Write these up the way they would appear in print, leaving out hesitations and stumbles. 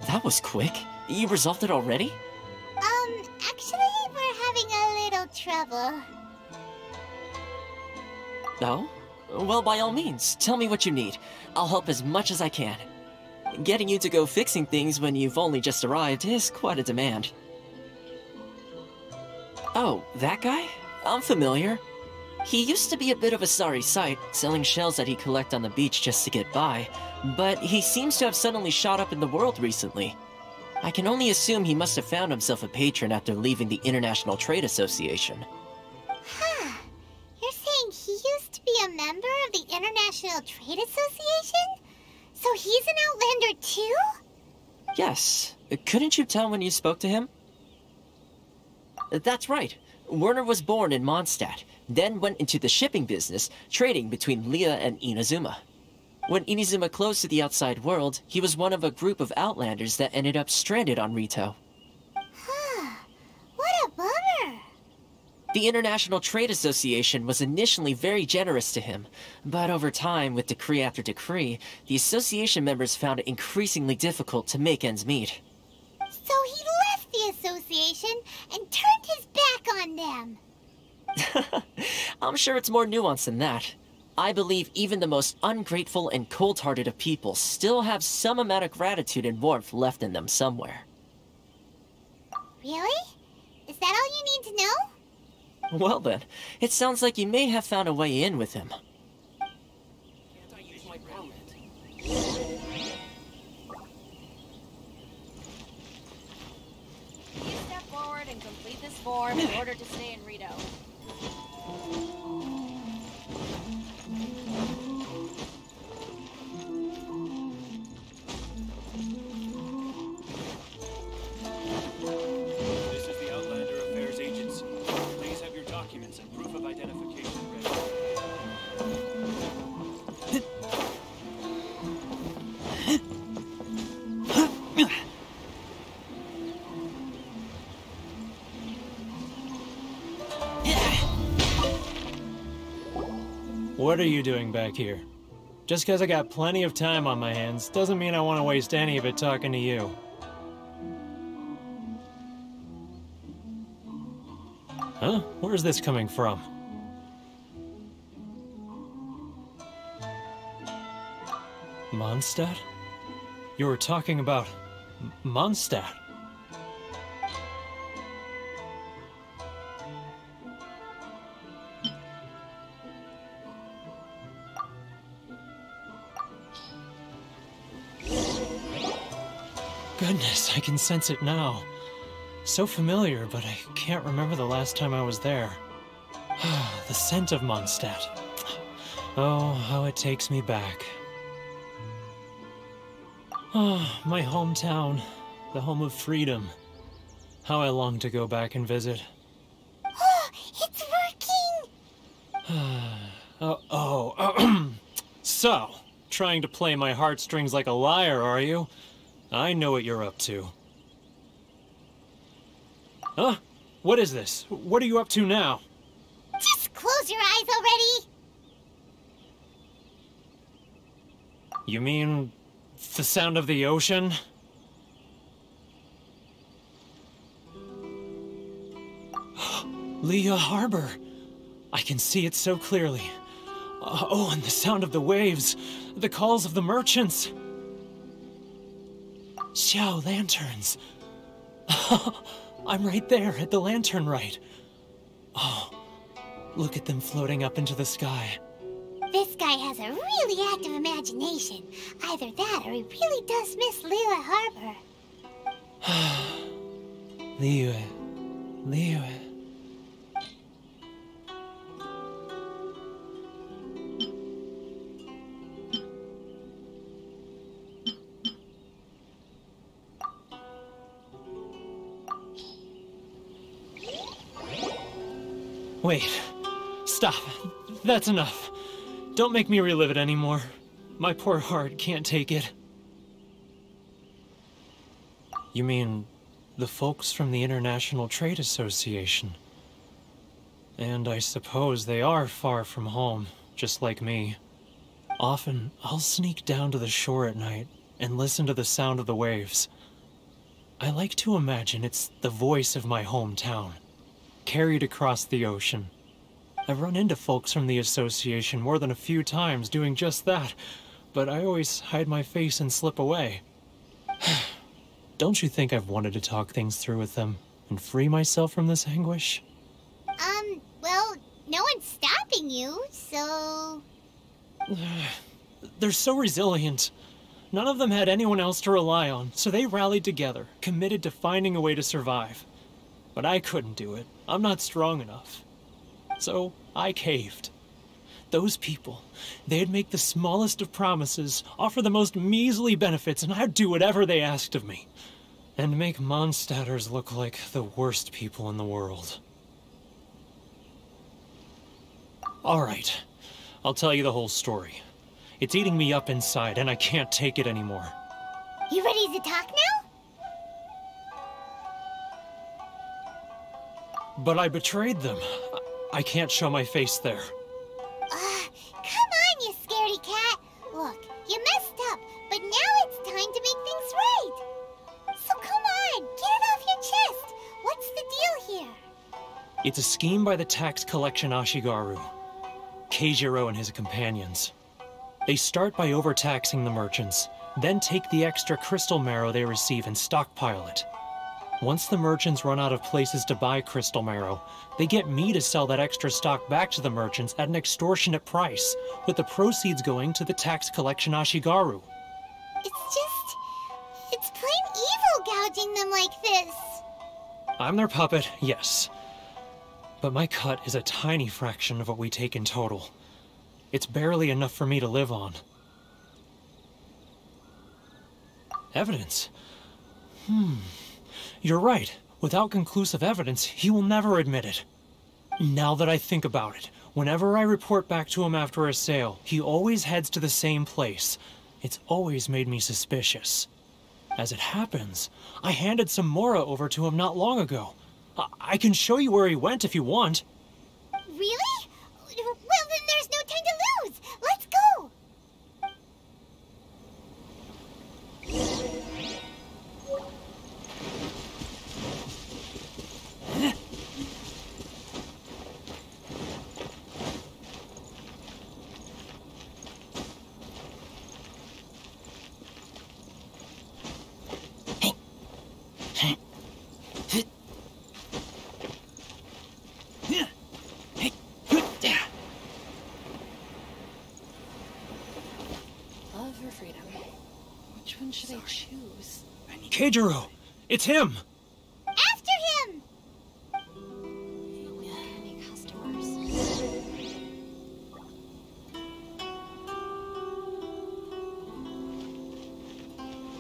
That was quick. You resolved it already? Actually, we're having a little trouble. Oh? Well, by all means, tell me what you need. I'll help as much as I can. Getting you to go fixing things when you've only just arrived is quite a demand. Oh, that guy? I'm familiar. He used to be a bit of a sorry sight, selling shells that he'd collect on the beach just to get by, but he seems to have suddenly shot up in the world recently. I can only assume he must have found himself a patron after leaving the International Trade Association. Huh. You're saying he used to be a member of the International Trade Association? So he's an Outlander too? Yes. Couldn't you tell when you spoke to him? That's right. Werner was born in Mondstadt, then went into the shipping business, trading between Leah and Inazuma. When Inazuma closed to the outside world, he was one of a group of Outlanders that ended up stranded on Rito. Huh. What a bummer. The International Trade Association was initially very generous to him, but over time, with decree after decree, the association members found it increasingly difficult to make ends meet. So he left the association and turned his back on them. I'm sure it's more nuanced than that. I believe even the most ungrateful and cold-hearted of people still have some amount of gratitude and warmth left in them somewhere. Really? Is that all you need to know? Well then, it sounds like you may have found a way in with him. Please step forward and complete this form in order to stay in Rito. This is the Outlander Affairs Agency. Please have your documents and proof of identification ready. What are you doing back here? Just because I got plenty of time on my hands doesn't mean I want to waste any of it talking to you. Huh? Where's this coming from? Mondstadt? You were talking about Mondstadt. Goodness, I can sense it now. So familiar, but I can't remember the last time I was there. The scent of Mondstadt. Oh, how it takes me back. Oh, my hometown, the home of freedom. How I long to go back and visit. Oh, it's working! So, trying to play my heartstrings like a liar, are you? I know what you're up to. Huh? What is this? What are you up to now? Just close your eyes already! You mean the sound of the ocean? Leah Harbor. I can see it so clearly. Oh, and the sound of the waves. The calls of the merchants. Xiao lanterns. I'm right there at the lantern right. Oh, look at them floating up into the sky. This guy has a really active imagination. Either that or he really does miss Leah Harbor. Leah. Wait. Stop. That's enough. Don't make me relive it anymore. My poor heart can't take it. You mean the folks from the International Trade Association? And I suppose they are far from home, just like me. Often, I'll sneak down to the shore at night and listen to the sound of the waves. I like to imagine it's the voice of my hometown, carried across the ocean. I've run into folks from the association more than a few times doing just that, but I always hide my face and slip away. Don't you think I've wanted to talk things through with them and free myself from this anguish? Well, no one's stopping you, so... They're so resilient. None of them had anyone else to rely on, so they rallied together, committed to finding a way to survive. But I couldn't do it. I'm not strong enough. So I caved. Those people, they'd make the smallest of promises, offer the most measly benefits, and I'd do whatever they asked of me. And make Mondstadters look like the worst people in the world. Alright, I'll tell you the whole story. It's eating me up inside, and I can't take it anymore. You ready to talk now? But I betrayed them. I can't show my face there. Come on, you scaredy cat. Look, you messed up, but now it's time to make things right. So come on, get it off your chest. What's the deal here? It's a scheme by the tax collection Ashigaru, Keijiro and his companions. They start by overtaxing the merchants, then take the extra crystal marrow they receive and stockpile it. Once the merchants run out of places to buy crystal marrow, they get me to sell that extra stock back to the merchants at an extortionate price, with the proceeds going to the tax collection Ashigaru. It's plain evil gouging them like this. I'm their puppet, yes. But my cut is a tiny fraction of what we take in total. It's barely enough for me to live on. Evidence? You're right. Without conclusive evidence, he will never admit it. Now that I think about it, whenever I report back to him after a sale, he always heads to the same place. It's always made me suspicious. As it happens, I handed some Mora over to him not long ago. I can show you where he went if you want. Really? Well, then there's no time to lose. Let's go. Love or freedom? Which one should I choose? Keijiro! It's him! After him! Any customers?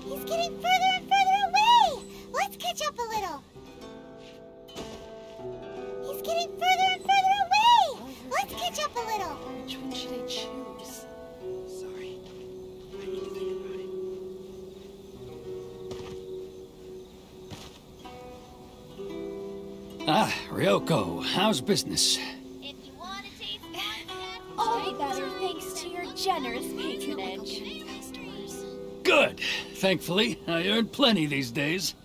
He's getting further and further away! Let's catch up a little. He's getting further and further away! Let's catch up a little. Which one should I choose? Sorry. I need to think about it. Ah, Ryoko, how's business? If you want to taste All better thanks to your generous patronage. Customers. Good. Thankfully, I earn plenty these days.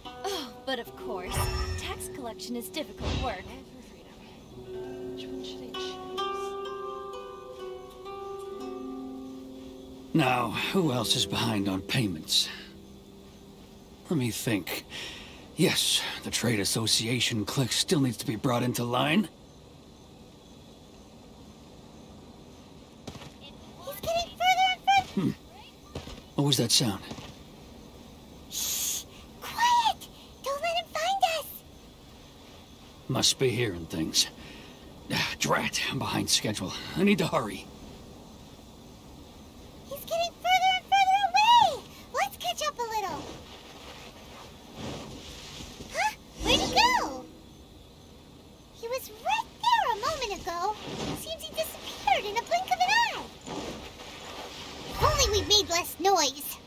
Oh, but of course, tax collection is difficult work. Which one should I choose? Now, who else is behind on payments? Let me think. Yes, the trade association clique still needs to be brought into line. He's getting further and further. What was that sound? Shh! Quiet! Don't let him find us! Must be hearing things. Drat, I'm behind schedule. I need to hurry. He's getting further and further away! Let's catch up a little. Huh? Where'd he go? He was right there a moment ago. Seems he disappeared in a blink of an eye. If only we made less noise.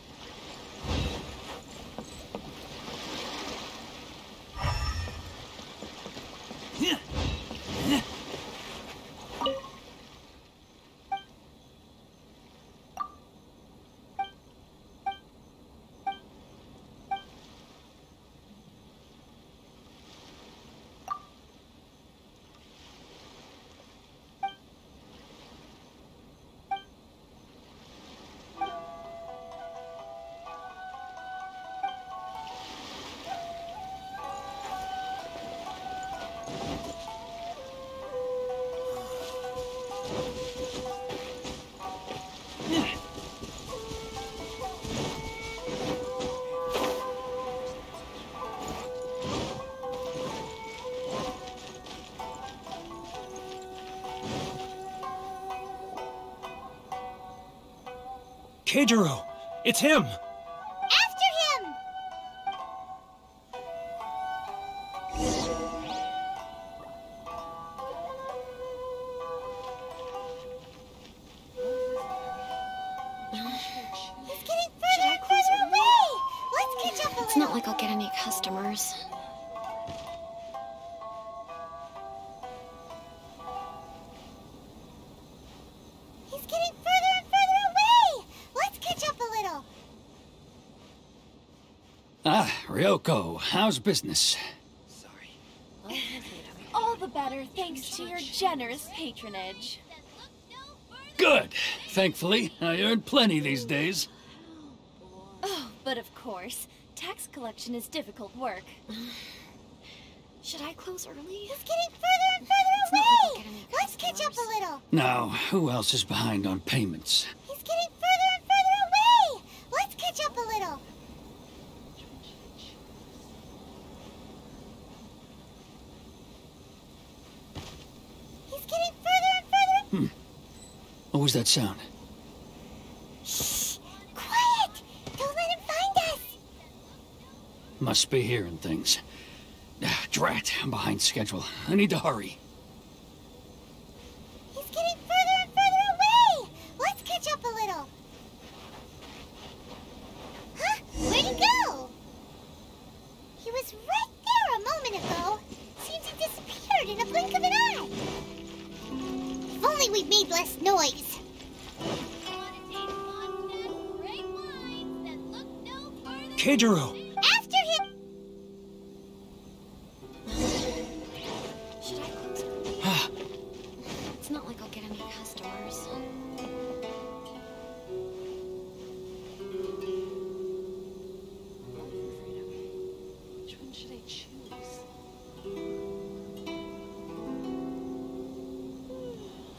Keijiro! It's him! After him! He's getting further and further away! Let's catch up a little! It's not like I'll get any customers. He's getting further and further away! Let's catch up a little! Ah, Ryoko, how's business? All the better thanks to your generous patronage. Good. Thankfully, I earn plenty these days. Oh, but of course, tax collection is difficult work. Should I close early? He's getting further and further away! Let's catch up a little! Now, who else is behind on payments? He's getting further and further away! Let's catch up a little! He's getting further and further... What was that sound? Shh! Quiet! Don't let him find us! Must be hearing things. Ah, drat, I'm behind schedule. I need to hurry. He's getting further and further away! Let's catch up a little! Huh? Where'd he go? He was right there a moment ago. Seems he disappeared in a blink of an eye. If only we'd made less noise. Keijiro! After him! Should I close early? It's not like I'll get any customers. Which one should I choose?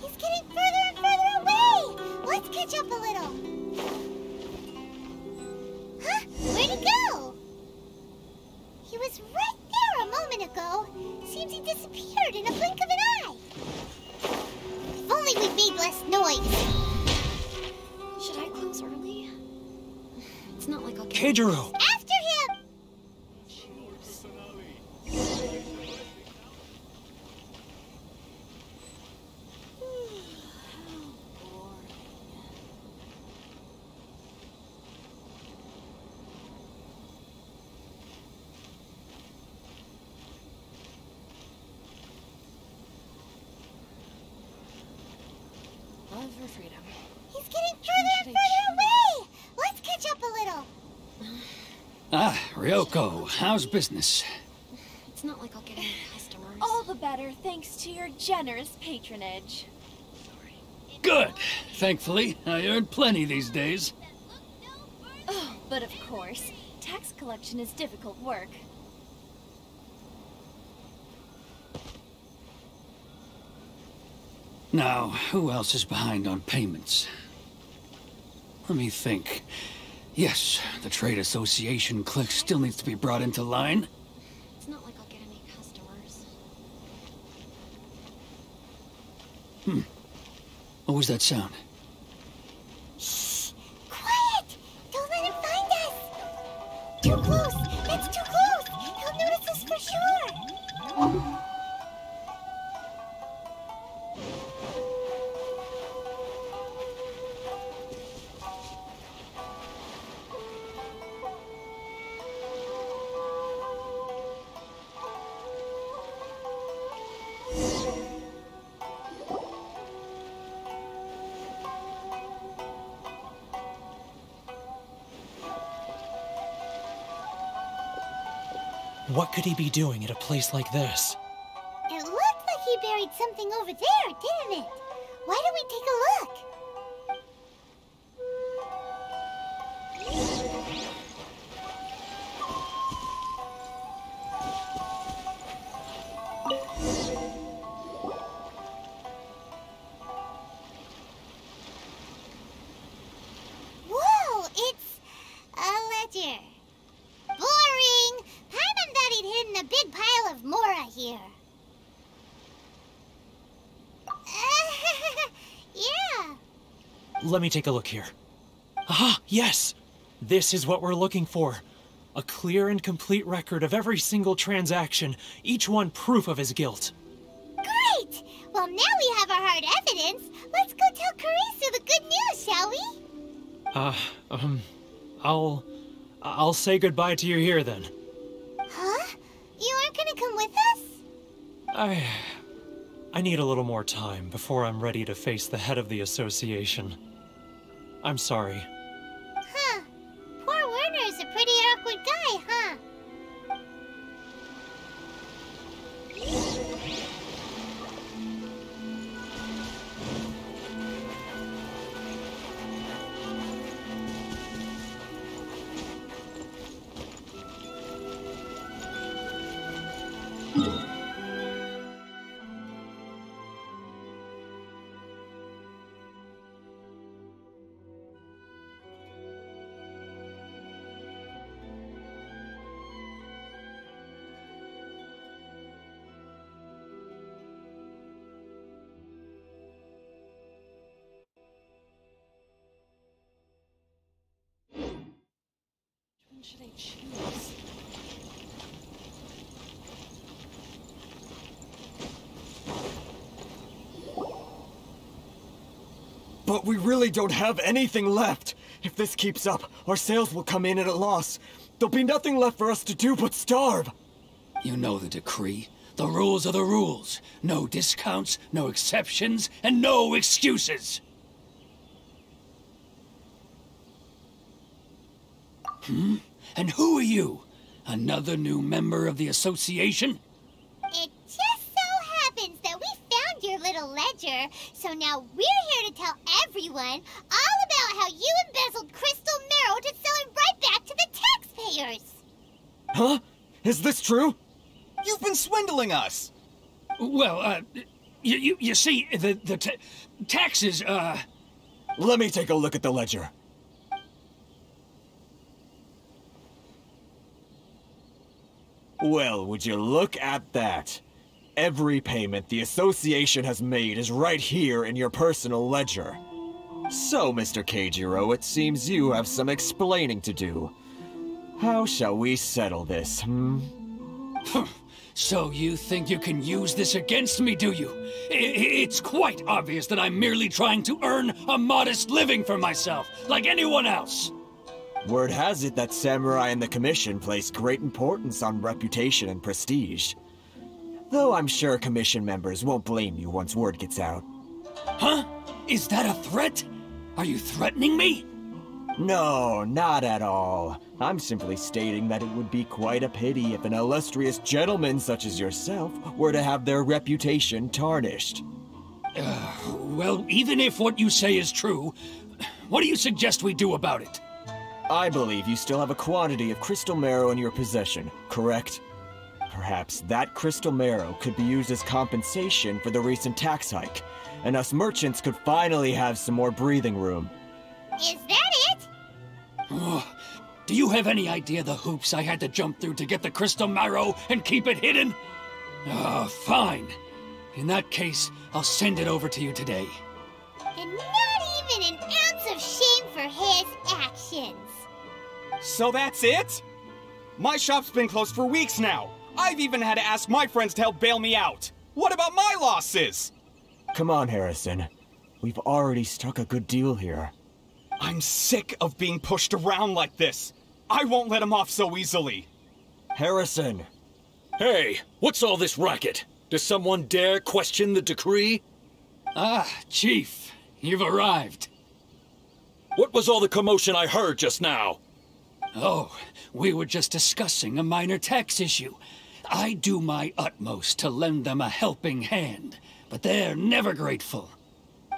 He's getting further and further away! Let's catch up a little. Huh? Where'd he go? He was right there a moment ago. Seems he disappeared in a blink of an eye. If only we'd made less noise. Should I close early? It's not like I'll get Keijiro! After him! Love for freedom. He's getting further and further away! Let's catch up a little. Ah, Ryoko, how's business? It's not like I'll get any customers. All the better thanks to your generous patronage. Good. Thankfully, I earn plenty these days. Oh, but of course, tax collection is difficult work. Now, who else is behind on payments? Let me think. Yes, the trade association clique still needs to be brought into line. It's not like I'll get any customers. What was that sound? Shh! Quiet! Don't let him find us! Too close! That's too close! He'll notice us for sure! What could he be doing at a place like this? It looked like he buried something over there, didn't it? Why don't we take a look? Whoa, it's a ledger. Boring! Paimon thought he'd hidden a big pile of Mora here. Yeah. Let me take a look here. Ah, yes! This is what we're looking for. A clear and complete record of every single transaction, each one proof of his guilt. Great! Well, now we have our hard evidence. Let's go tell Karisu the good news, shall we? I'll say goodbye to you here then. Huh? You aren't gonna come with us? I need a little more time before I'm ready to face the head of the association. I'm sorry. Huh. Poor Werner's a pretty awkward guy, huh? Which one should I choose? But we really don't have anything left. If this keeps up, our sales will come in at a loss. There'll be nothing left for us to do but starve. You know the decree. The rules are the rules. No discounts, no exceptions, and no excuses. And who are you? Another new member of the association? It just so happens that we found your little ledger, so now we're here to tell everyone all about how you embezzled crystal marrow to sell it right back to the taxpayers. Huh? Is this true? You've been swindling us! Well, you see, the taxes, Let me take a look at the ledger. Well, would you look at that? Every payment the association has made is right here in your personal ledger. So, Mr. Keijiro, it seems you have some explaining to do. How shall we settle this, So you think you can use this against me, do you? It's quite obvious that I'm merely trying to earn a modest living for myself, like anyone else. Word has it that Samurai and the Commission place great importance on reputation and prestige. Though I'm sure Commission members won't blame you once word gets out. Huh? Is that a threat? Are you threatening me? No, not at all. I'm simply stating that it would be quite a pity if an illustrious gentleman such as yourself were to have their reputation tarnished. Well, even if what you say is true, what do you suggest we do about it? I believe you still have a quantity of crystal marrow in your possession, correct? Perhaps that crystal marrow could be used as compensation for the recent tax hike, and us merchants could finally have some more breathing room. Is that it? Do you have any idea the hoops I had to jump through to get the crystal marrow and keep it hidden? Fine. In that case, I'll send it over to you today. And not even an ounce of shame for his actions. So that's it? My shop's been closed for weeks now. I've even had to ask my friends to help bail me out. What about my losses? Come on, Harrison. We've already struck a good deal here. I'm sick of being pushed around like this. I won't let him off so easily. Harrison! Hey, what's all this racket? Does someone dare question the decree? Chief, you've arrived. What was all the commotion I heard just now? Oh, we were just discussing a minor tax issue. I do my utmost to lend them a helping hand, but they're never grateful.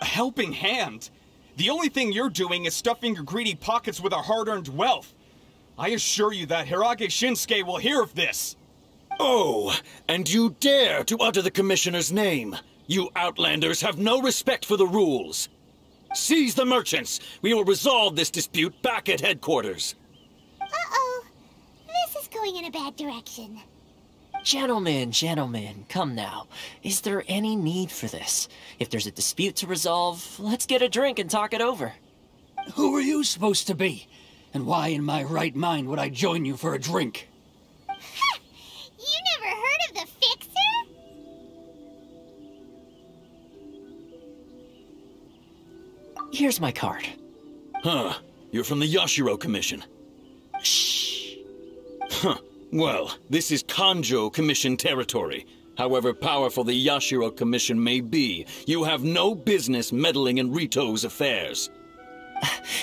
A helping hand? The only thing you're doing is stuffing your greedy pockets with our hard-earned wealth. I assure you that Hirage Shinsuke will hear of this. Oh, and you dare to utter the Commissioner's name. You Outlanders have no respect for the rules. Seize the merchants. We will resolve this dispute back at headquarters. Uh-oh. This is going in a bad direction. Gentlemen, come now. Is there any need for this? If there's a dispute to resolve, let's get a drink and talk it over. Who are you supposed to be? And why in my right mind would I join you for a drink? Ha! You never heard of the Fixer? Here's my card. Huh. You're from the Yashiro Commission. Shh. Huh. Well, this is Kanjo Commission territory. However powerful the Yashiro Commission may be, you have no business meddling in Rito's affairs.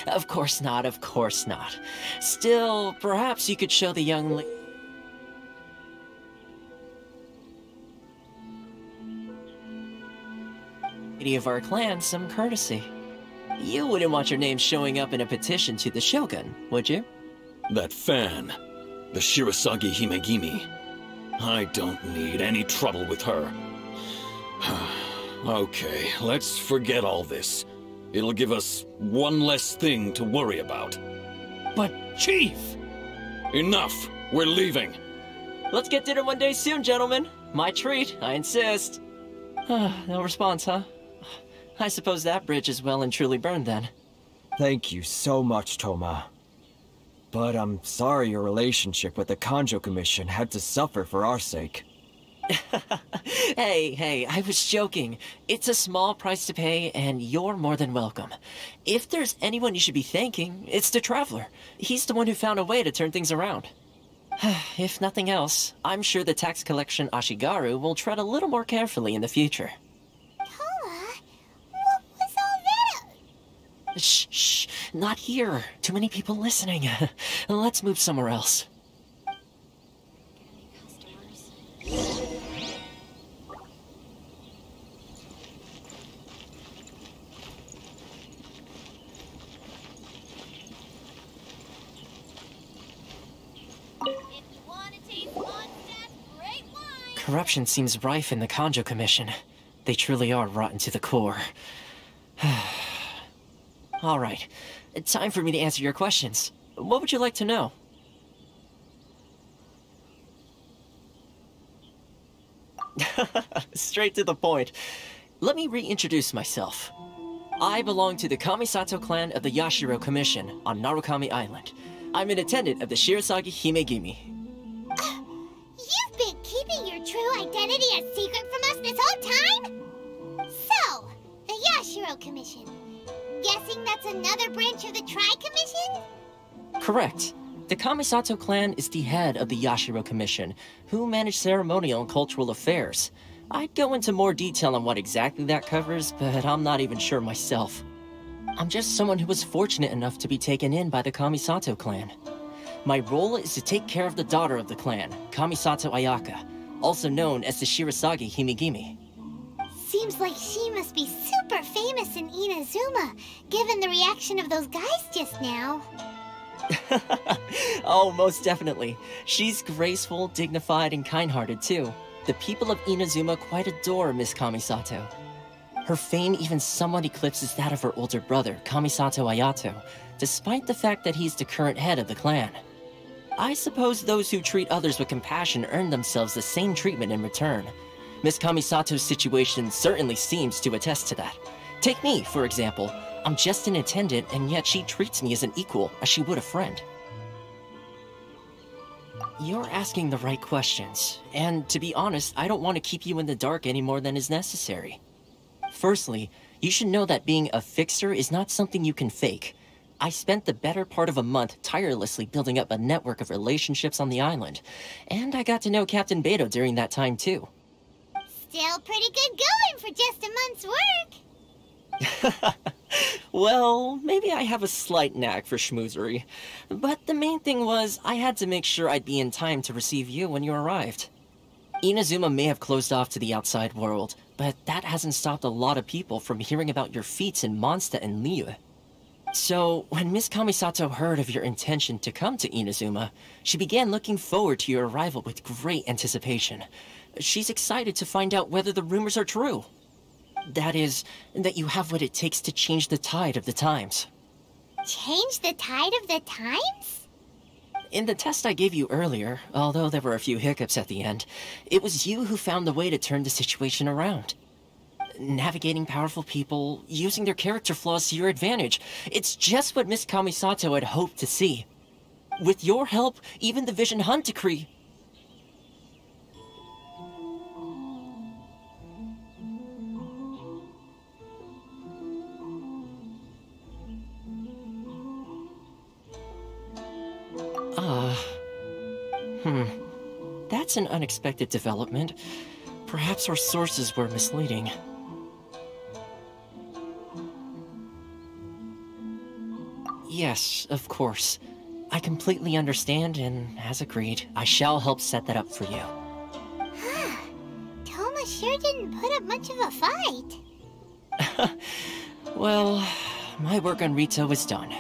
Of course not, of course not. Still, perhaps you could show the young lady of our clan some courtesy. You wouldn't want your name showing up in a petition to the Shogun, would you? That fan, the Shirasagi Himegimi. I don't need any trouble with her. Okay, let's forget all this. It'll give us one less thing to worry about. But, Chief! Enough! We're leaving! Let's get dinner one day soon, gentlemen. My treat, I insist. No response, huh? I suppose that bridge is well and truly burned then. Thank you so much, Toma. But I'm sorry your relationship with the Kanjo Commission had to suffer for our sake. Hey, I was joking. It's a small price to pay, and you're more than welcome. If there's anyone you should be thanking, it's the Traveler. He's the one who found a way to turn things around. If nothing else, I'm sure the tax collection Ashigaru will tread a little more carefully in the future. Toma, what was all that? Shh, not here. Too many people listening. Let's move somewhere else. Corruption seems rife in the Kanjo Commission. They truly are rotten to the core. Alright, time for me to answer your questions. What would you like to know? Straight to the point. Let me reintroduce myself. I belong to the Kamisato clan of the Yashiro Commission on Narukami Island. I'm an attendant of the Shirasagi Himegimi. You've been keeping your true identity a secret from us this whole time? So, the Yashiro Commission. Guessing that's another branch of the Tri-Commission? Correct. The Kamisato clan is the head of the Yashiro Commission, who manage ceremonial and cultural affairs. I'd go into more detail on what exactly that covers, but I'm not even sure myself. I'm just someone who was fortunate enough to be taken in by the Kamisato clan. My role is to take care of the daughter of the clan, Kamisato Ayaka, also known as the Shirasagi Himegimi. Seems like she must be super famous in Inazuma, given the reaction of those guys just now. Oh, most definitely. She's graceful, dignified, and kind-hearted too. The people of Inazuma quite adore Miss Kamisato. Her fame even somewhat eclipses that of her older brother, Kamisato Ayato, despite the fact that he's the current head of the clan. I suppose those who treat others with compassion earn themselves the same treatment in return. Miss Kamisato's situation certainly seems to attest to that. Take me, for example. I'm just an attendant, and yet she treats me as an equal, as she would a friend. You're asking the right questions, and to be honest, I don't want to keep you in the dark any more than is necessary. Firstly, you should know that being a fixer is not something you can fake. I spent the better part of a month tirelessly building up a network of relationships on the island, and I got to know Captain Beto during that time too. Still pretty good going for just a month's work. Well, maybe I have a slight knack for schmoozery, but the main thing was I had to make sure I'd be in time to receive you when you arrived. Inazuma may have closed off to the outside world, but that hasn't stopped a lot of people from hearing about your feats in Mondstadt and Liyue. So, when Miss Kamisato heard of your intention to come to Inazuma, she began looking forward to your arrival with great anticipation. She's excited to find out whether the rumors are true. That is, that you have what it takes to change the tide of the times. Change the tide of the times? In the test I gave you earlier, although there were a few hiccups at the end, it was you who found the way to turn the situation around. navigating powerful people, using their character flaws to your advantage. It's just what Miss Kamisato had hoped to see. With your help, even the Vision Hunt decree... That's an unexpected development. Perhaps our sources were misleading. Yes, of course. I completely understand, and as agreed, I shall help set that up for you. Toma sure didn't put up much of a fight. Well, my work on Rito is done.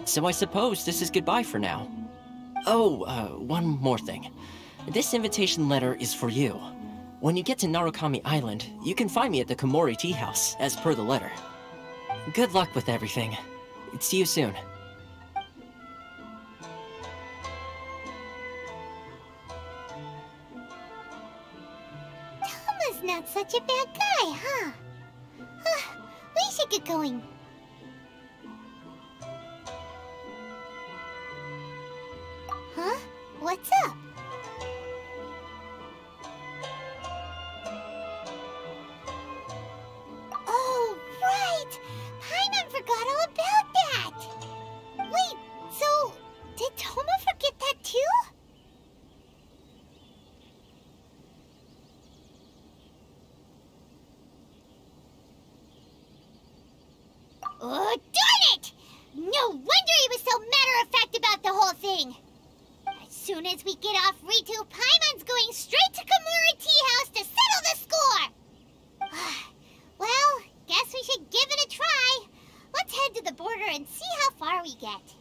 So I suppose this is goodbye for now. Oh, one more thing. This invitation letter is for you. When you get to Narukami Island, you can find me at the Komori Tea House, as per the letter. Good luck with everything. See you soon. Toma's not such a bad guy, huh? We should get going. Huh? What's up? Oh, right! Paimon forgot all about that! Wait, so did Toma forget that too? Oh, darn it! No wonder he was so matter-of-fact about the whole thing! As soon as we get off Ritu, Paimon's going straight to Komori Tea House to settle the score! Well, guess we should give it a try. Let's head to the border and see how far we get.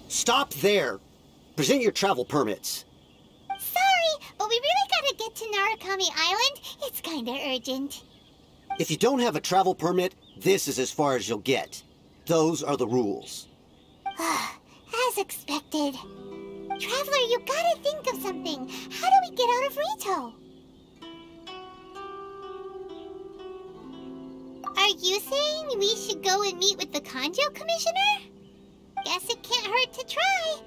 Stop there! Present your travel permits. Sorry, but we really gotta get to Narukami Island. It's kinda urgent. If you don't have a travel permit, this is as far as you'll get. Those are the rules. As expected. Traveler, you gotta think of something. How do we get out of Rito? Are you saying we should go and meet with the Kanjo Commissioner? Guess it can't hurt to try,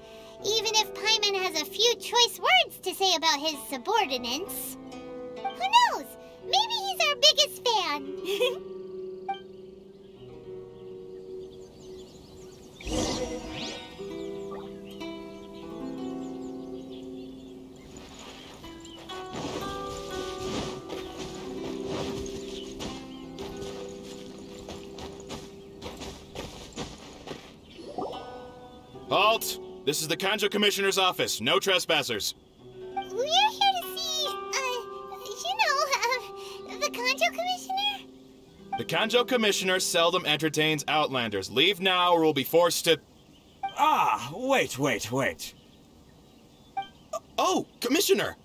even if Paimon has a few choice words to say about his subordinates. Who knows? Maybe he's our biggest fan. Halt! This is the Kanjo Commissioner's office. No trespassers. We're here to see, the Kanjo Commissioner? The Kanjo Commissioner seldom entertains Outlanders. Leave now or we'll be forced to... Wait. Oh, Commissioner!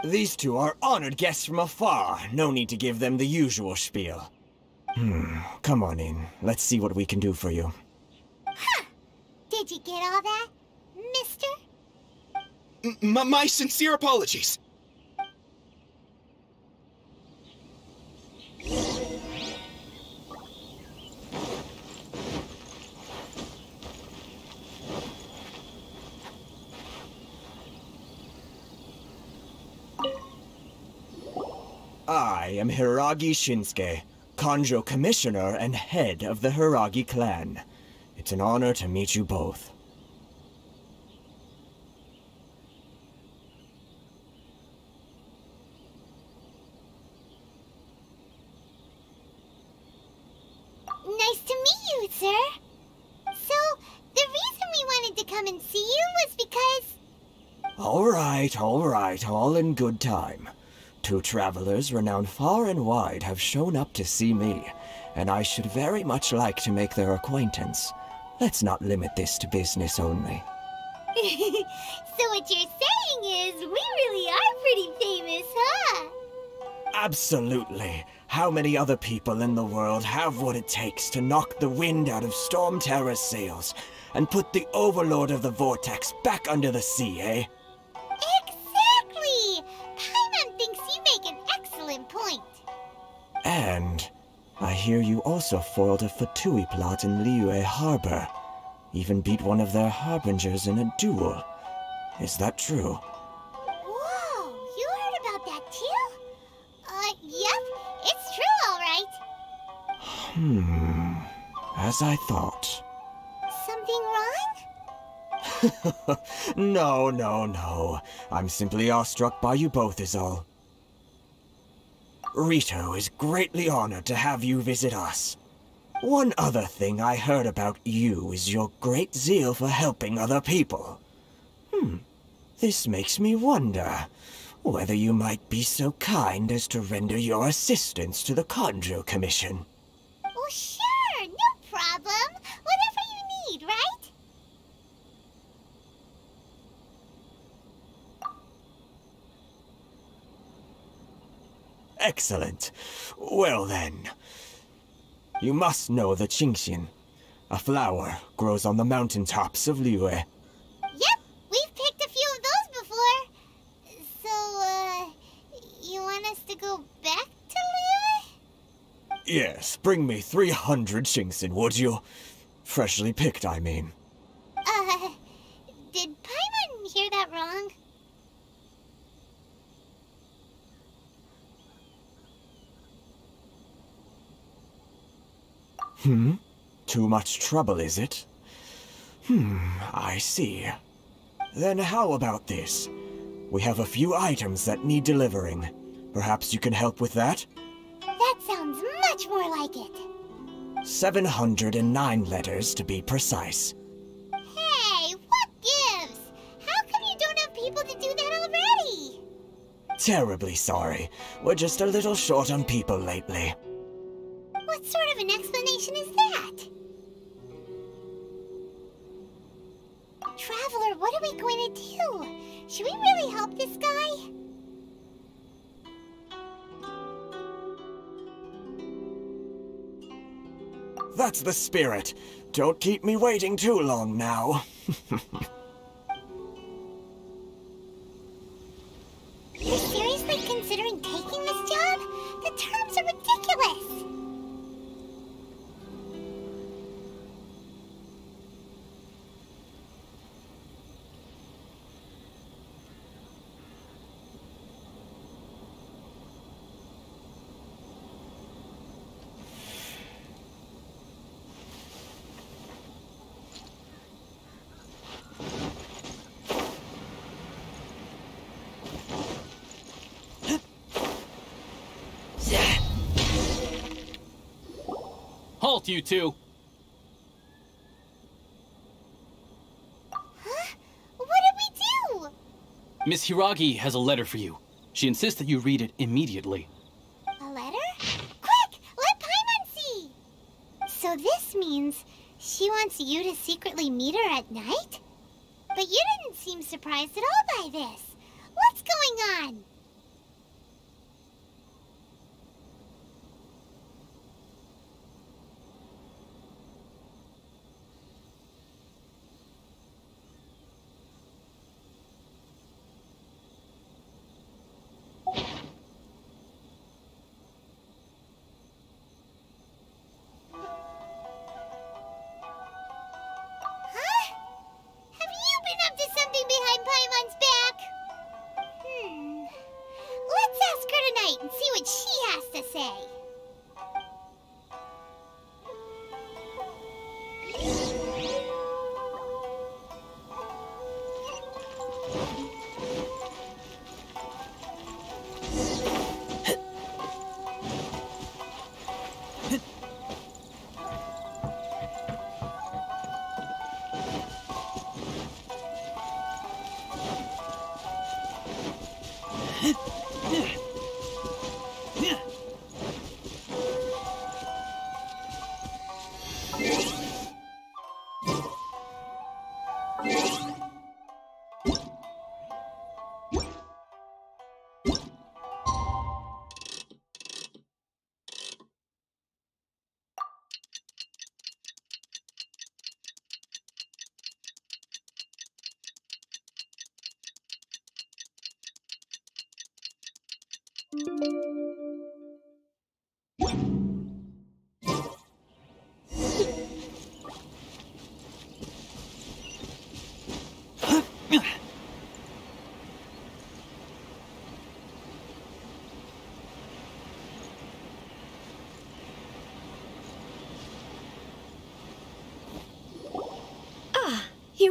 These two are honored guests from afar. No need to give them the usual spiel. Come on in. Let's see what we can do for you. Huh! Did you get all that, mister? My sincere apologies. I am Hiragi Shinsuke, Kanjo Commissioner and head of the Hiragi clan. It's an honor to meet you both. Nice to meet you, sir. So, the reason we wanted to come and see you was because... All right, all in good time. Two travelers renowned far and wide have shown up to see me, and I should very much like to make their acquaintance. Let's not limit this to business only. So what you're saying is, we really are pretty famous, huh? Absolutely. How many other people in the world have what it takes to knock the wind out of Storm Terror's sails and put the Overlord of the Vortex back under the sea, eh? Exactly! Paimon thinks you make an excellent point. And I hear you also foiled a Fatui plot in Liyue Harbor. Even beat one of their harbingers in a duel. Is that true? Whoa, you heard about that too? Yep, it's true, all right. As I thought. Something wrong? No. I'm simply awestruck by you both is all. Rito is greatly honored to have you visit us. One other thing I heard about you is your great zeal for helping other people. This makes me wonder whether you might be so kind as to render your assistance to the Conjo Commission. Oh, sure, no problem. Whatever you need, right? Excellent. Well then, you must know the GENSHIN. A flower grows on the mountaintops of Liyue. Yep, we've picked a few of those before. So, you want us to go back to Liyue? Yes, bring me 300 GENSHIN, would you? Freshly picked, I mean. Did Paimon hear that wrong? Too much trouble, is it? I see. Then how about this? We have a few items that need delivering. Perhaps you can help with that? That sounds much more like it. 709 letters to be precise. Hey, what gives? How come you don't have people to do that already? Terribly sorry. We're just a little short on people lately. What sort of an explanation is that? Traveler, what are we going to do? Should we really help this guy? That's the spirit. Don't keep me waiting too long now. You're seriously considering taking this job? The terms are ridiculous. Halt, you two! Huh? What did we do? Miss Hiragi has a letter for you. She insists that you read it immediately. A letter? Quick! Let Paimon see! So this means she wants you to secretly meet her at night? But you didn't seem surprised at all by this. What's going on? And see what she has to say. You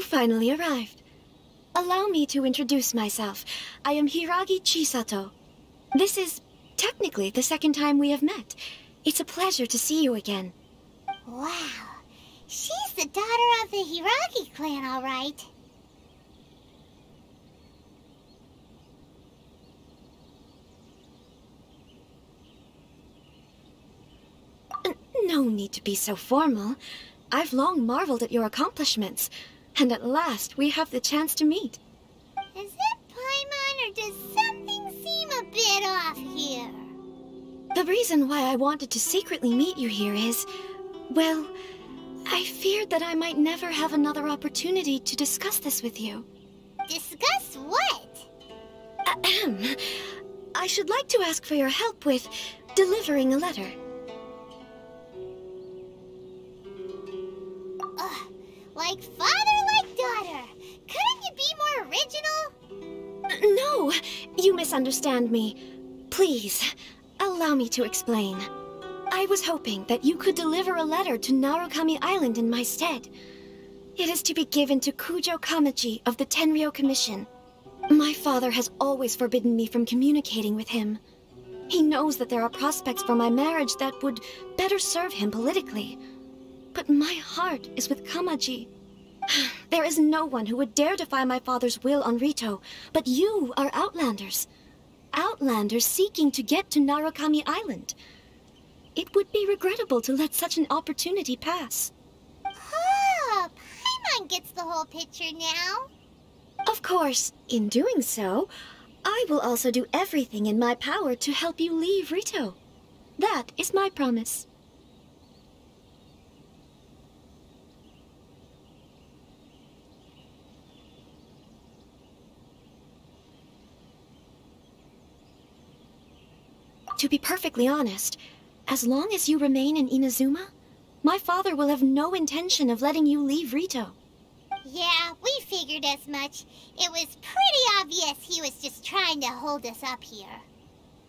finally arrived. Allow me to introduce myself. I am Hiragi Chisato. This is technically the second time we have met. It's a pleasure to see you again. Wow. She's the daughter of the Hiragi clan, all right. No need to be so formal. I've long marveled at your accomplishments. And at last, we have the chance to meet. Is it Paimon, or does something seem a bit off here? The reason why I wanted to secretly meet you here is, well, I feared that I might never have another opportunity to discuss this with you. Discuss what? Ahem. I should like to ask for your help with delivering a letter. Like father, like daughter. Couldn't you be more original? No, you misunderstand me. Please, allow me to explain. I was hoping that you could deliver a letter to Narukami Island in my stead. It is to be given to Kujo Kamachi of the Tenryou Commission. My father has always forbidden me from communicating with him. He knows that there are prospects for my marriage that would better serve him politically. But my heart is with Kamaji. There is no one who would dare defy my father's will on Rito, but you are Outlanders. Outlanders seeking to get to Narukami Island. It would be regrettable to let such an opportunity pass. Oh, Paimon gets the whole picture now. Of course, in doing so, I will also do everything in my power to help you leave Rito. That is my promise. To be perfectly honest, as long as you remain in Inazuma, my father will have no intention of letting you leave Rito. Yeah, we figured as much. It was pretty obvious he was just trying to hold us up here.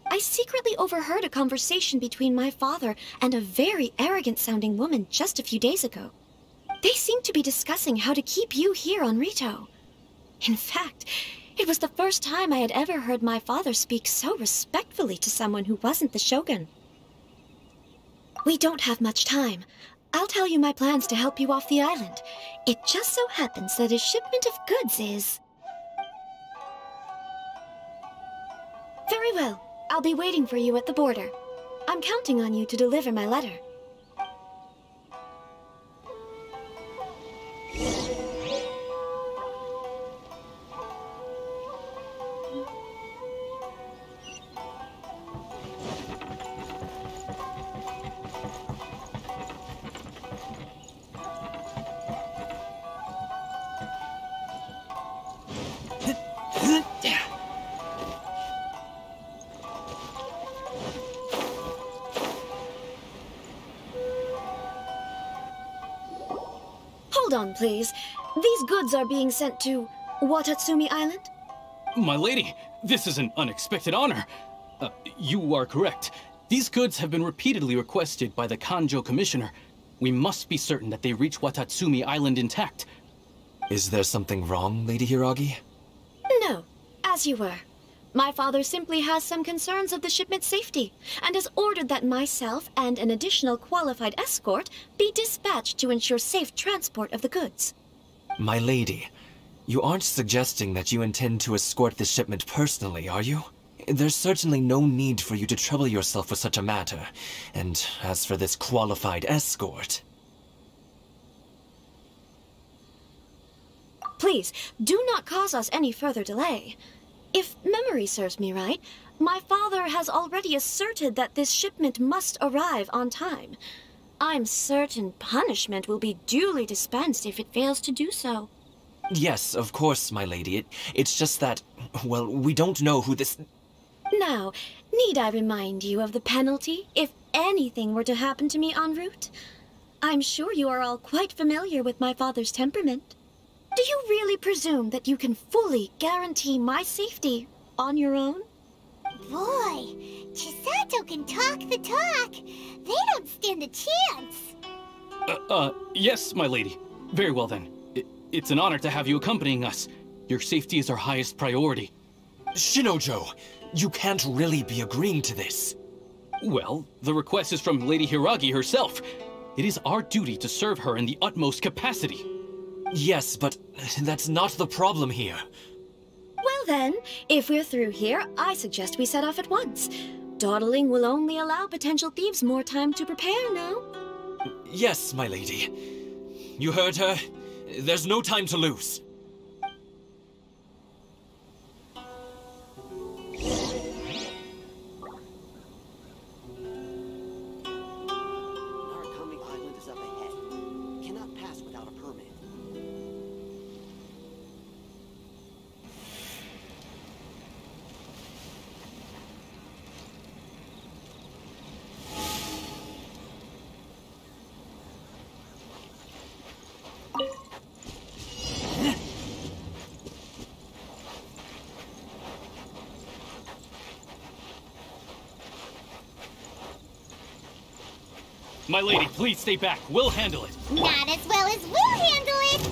I secretly overheard a conversation between my father and a very arrogant-sounding woman just a few days ago. They seemed to be discussing how to keep you here on Rito. In fact, it was the first time I had ever heard my father speak so respectfully to someone who wasn't the Shogun. We don't have much time. I'll tell you my plans to help you off the island. It just so happens that a shipment of goods is... Very well. I'll be waiting for you at the border. I'm counting on you to deliver my letter. Hold on, please. These goods are being sent to Watatsumi Island? My lady, this is an unexpected honor. You are correct. These goods have been repeatedly requested by the Kanjo Commissioner. We must be certain that they reach Watatsumi Island intact. Is there something wrong, Lady Hiragi? No, as you were. My father simply has some concerns of the shipment's safety, and has ordered that myself and an additional qualified escort be dispatched to ensure safe transport of the goods. My lady, you aren't suggesting that you intend to escort the shipment personally, are you? There's certainly no need for you to trouble yourself with such a matter. And as for this qualified escort... Please, do not cause us any further delay. If memory serves me right, my father has already asserted that this shipment must arrive on time. I'm certain punishment will be duly dispensed if it fails to do so. Yes, of course, my lady. It's just that, well, we don't know who this... Now, need I remind you of the penalty if anything were to happen to me en route? I'm sure you are all quite familiar with my father's temperament. Do you really presume that you can fully guarantee my safety on your own? Boy, Chisato can talk the talk. They don't stand a chance. Yes, my lady. Very well then. It's an honor to have you accompanying us. Your safety is our highest priority. Shinojo, you can't really be agreeing to this. Well, the request is from Lady Hiragi herself. It is our duty to serve her in the utmost capacity. Yes, but that's not the problem here. Well then, if we're through here, I suggest we set off at once. Dawdling will only allow potential thieves more time to prepare now. Yes, my lady. You heard her. There's no time to lose. Narukami Island is up ahead. Cannot pass without a permit. My lady, please stay back. We'll handle it. Not as well as we'll handle it.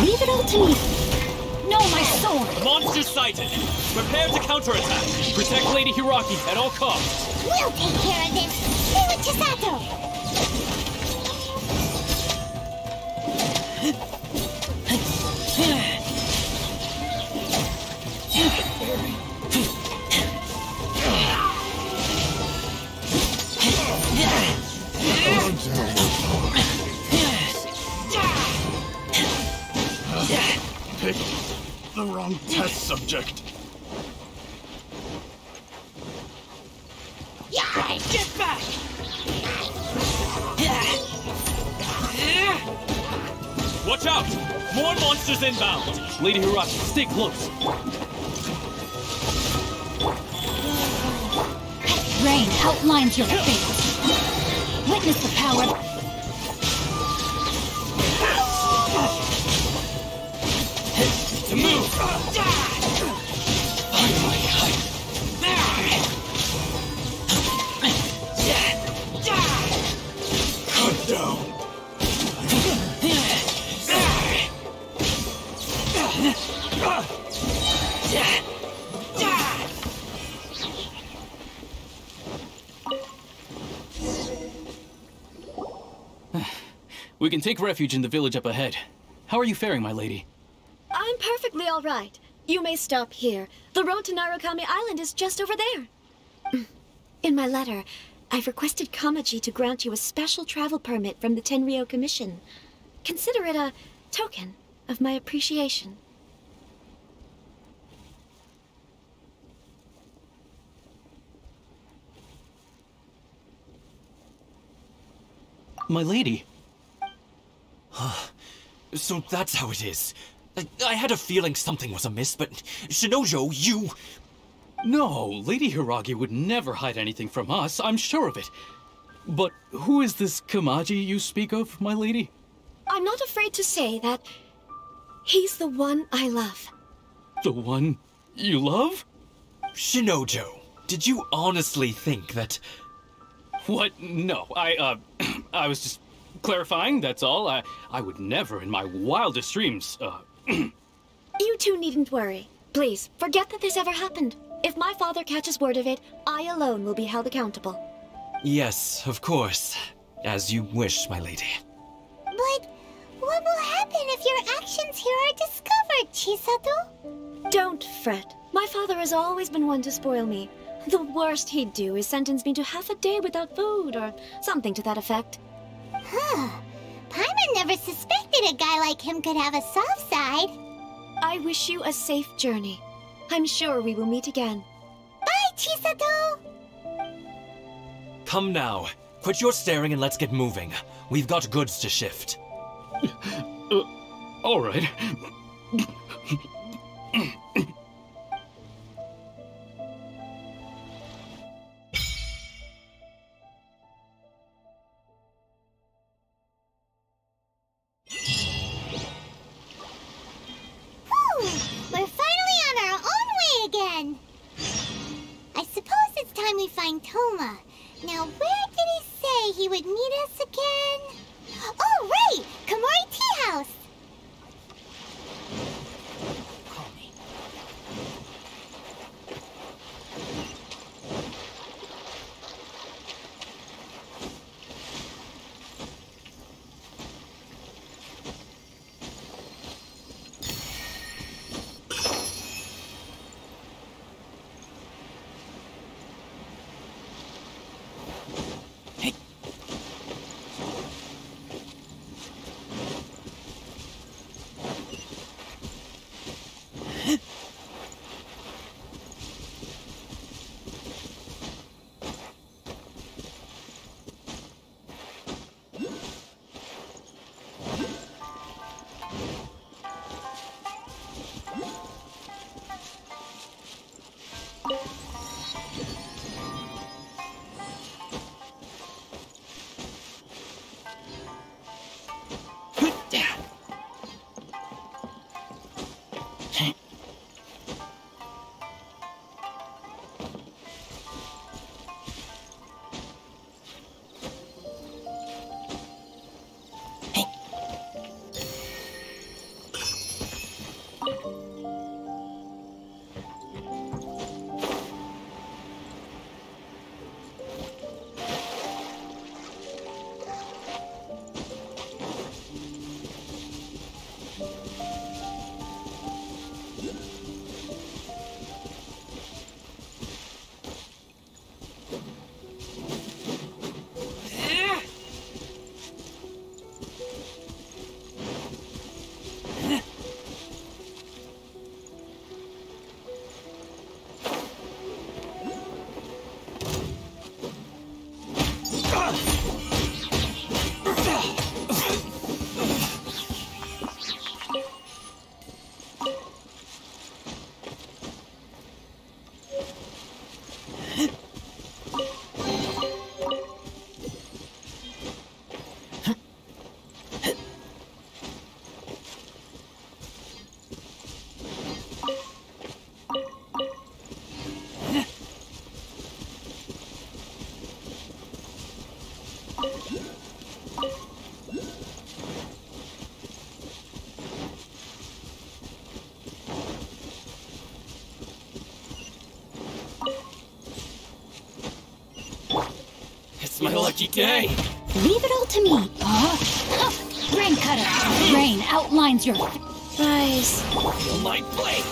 Leave it all to me. No, my sword! Monster sighted! Prepare to counterattack! Protect Lady Hiragi at all costs! We'll take care of this. Stay with Chisato. Picked the wrong test subject. Get back! Watch out! More monsters inbound! Lady Hiragi, stay close! Rain outlines your fate. Witness the power. To move! Cut down. We can take refuge in the village up ahead. How are you faring, my lady? I'm perfectly all right. You may stop here. The road to Narukami Island is just over there. In my letter, I've requested Kamaji to grant you a special travel permit from the Tenryou Commission. Consider it a token of my appreciation. My lady. So that's how it is. I had a feeling something was amiss, but Shinojo, you... No, Lady Hiragi would never hide anything from us, I'm sure of it. But who is this Kamaji you speak of, my lady? I'm not afraid to say that he's the one I love. The one you love? Shinojo, did you honestly think that... What? No, I was just clarifying, that's all. I would never in my wildest dreams, You two needn't worry. Please, forget that this ever happened. If my father catches word of it, I alone will be held accountable. Yes, of course. As you wish, my lady. But what will happen if your actions here are discovered, Chisato? Don't fret. My father has always been one to spoil me. The worst he'd do is sentence me to half a day without food, or something to that effect. Huh. Paimon never suspected a guy like him could have a soft side. I wish you a safe journey. I'm sure we will meet again. Bye, Chisato! Come now. Quit your staring and let's get moving. We've got goods to shift. All right. We're finally on our own way again! I suppose it's time we find Toma. Now, where did he say he would meet us again? Oh, right! Komori Tea House! It's my lucky day! Leave it all to me. Rain cutter. Rain outlines your... Rise. Feel my blade!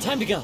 Time to go.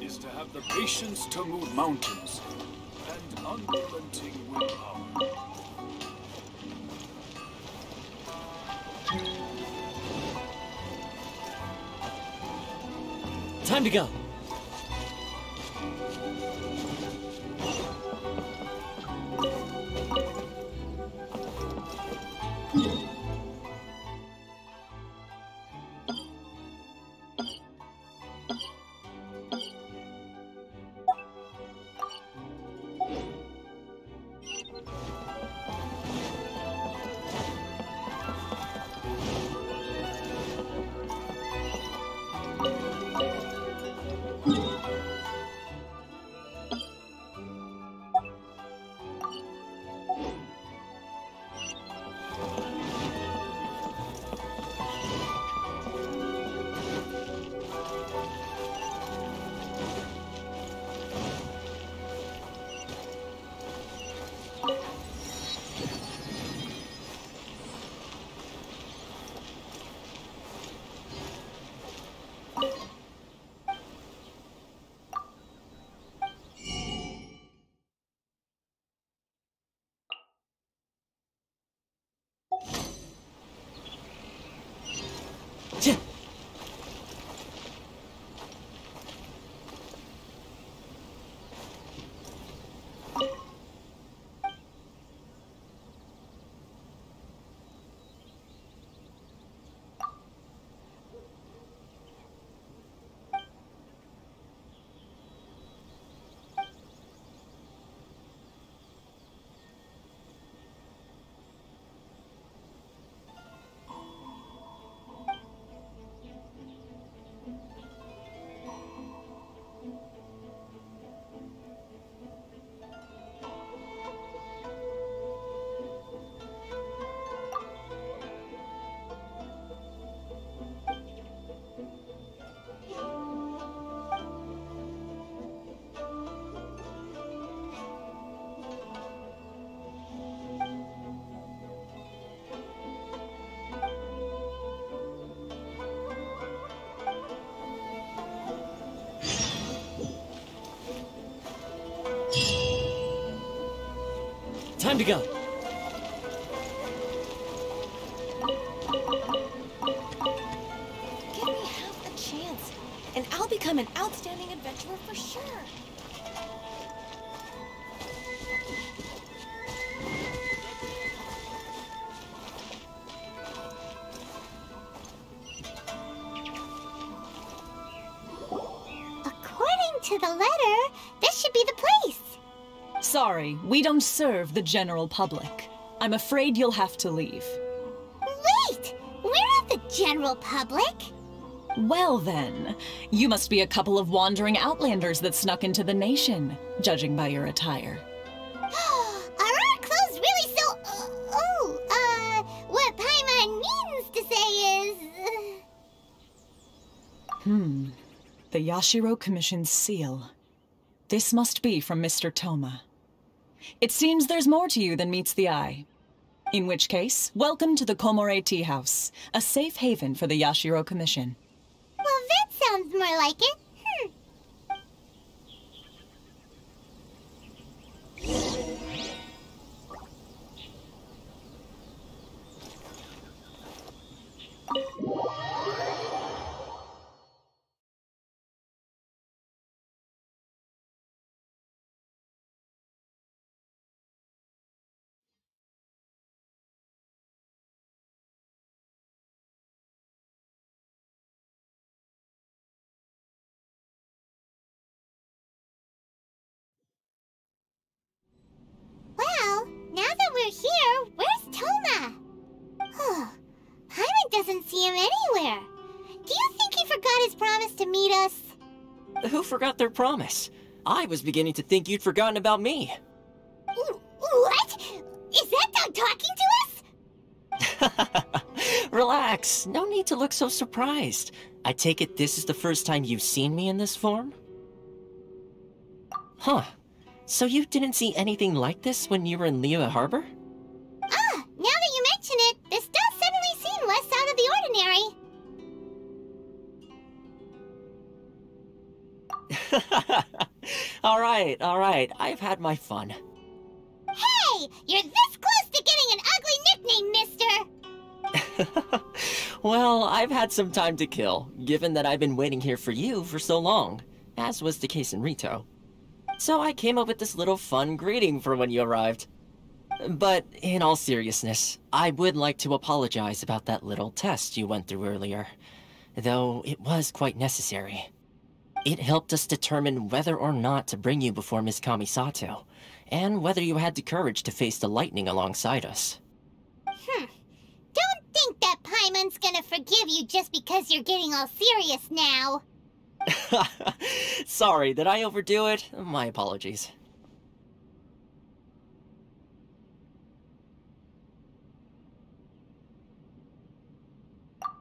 Is to have the patience to move mountains and unrelenting willpower. Time to go. Time to go. Give me half a chance, and I'll become an outstanding adventurer for sure. According to the letter, this should be the place. Sorry, we don't serve the general public. I'm afraid you'll have to leave. Wait! We're not the general public! Well then, you must be a couple of wandering outlanders that snuck into the nation, judging by your attire. Are our clothes really so... what Paimon means to say is... The Yashiro Commission's seal. This must be from Mr. Toma. It seems there's more to you than meets the eye. In which case, welcome to the Komore Tea House, a safe haven for the Yashiro Commission. Well, that sounds more like it. doesn't see him anywhere. Do you think he forgot his promise to meet us? Who forgot their promise? I was beginning to think you'd forgotten about me. What? Is that dog talking to us? Relax, no need to look so surprised. I take it this is the first time you've seen me in this form? Huh. So you didn't see anything like this when you were in Liyue Harbor? Ah, now that you mention it, this does suddenly seem less out of the ordinary. Alright, I've had my fun. Hey! You're this close to getting an ugly nickname, mister! Well, I've had some time to kill, given that I've been waiting here for you for so long, as was the case in Rito. So I came up with this little fun greeting for when you arrived. But in all seriousness, I would like to apologize about that little test you went through earlier, though it was quite necessary. It helped us determine whether or not to bring you before Ms. Kamisato, and whether you had the courage to face the lightning alongside us. Don't think that Paimon's gonna forgive you just because you're getting all serious now. Sorry, did I overdo it? My apologies.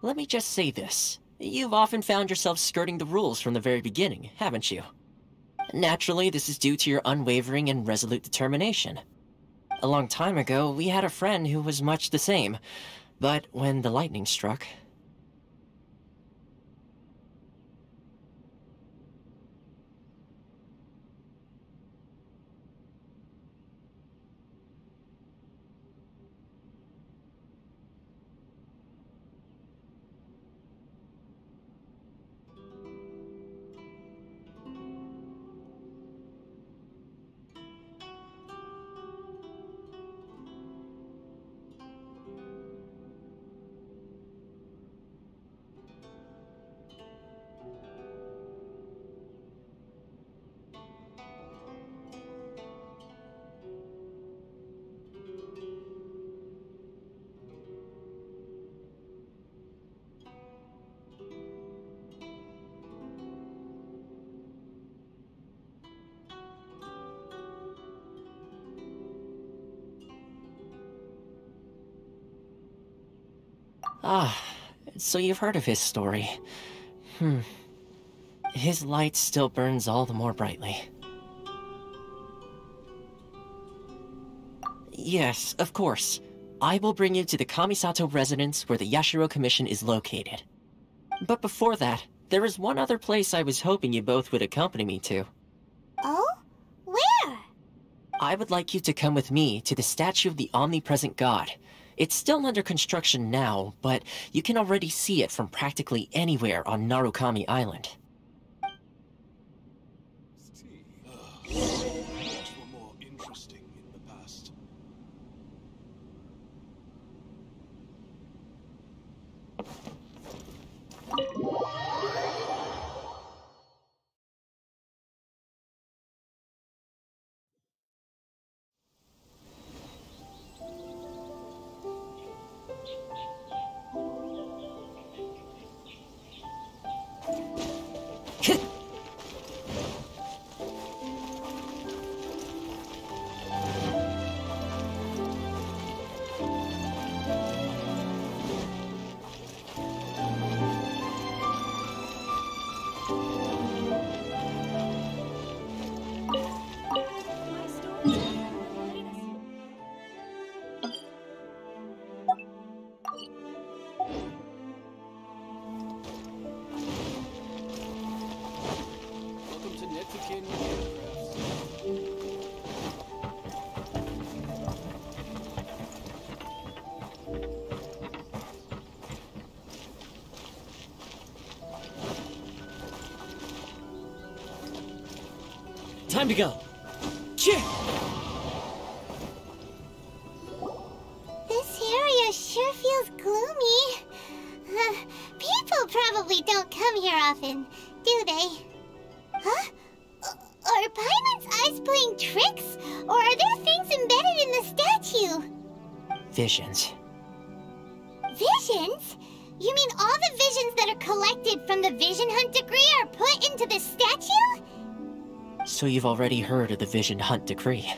Let me just say this. You've often found yourself skirting the rules from the very beginning, haven't you? Naturally, this is due to your unwavering and resolute determination. A long time ago, we had a friend who was much the same, but when the lightning struck... Ah, so you've heard of his story. His light still burns all the more brightly. Yes, of course. I will bring you to the Kamisato residence where the Yashiro Commission is located. But before that, there is one other place I was hoping you both would accompany me to. Oh? Where? I would like you to come with me to the statue of the omnipresent god. It's still under construction now, but you can already see it from practically anywhere on Narukami Island. Things were more interesting in the past. Time to go. This area sure feels gloomy. People probably don't come here often, do they? Huh? Are Paimon's eyes playing tricks? Or are there things embedded in the statue? Visions. Visions? You extracted from the Vision Hunt Decree are put into the statue? So you've already heard of the Vision Hunt Decree.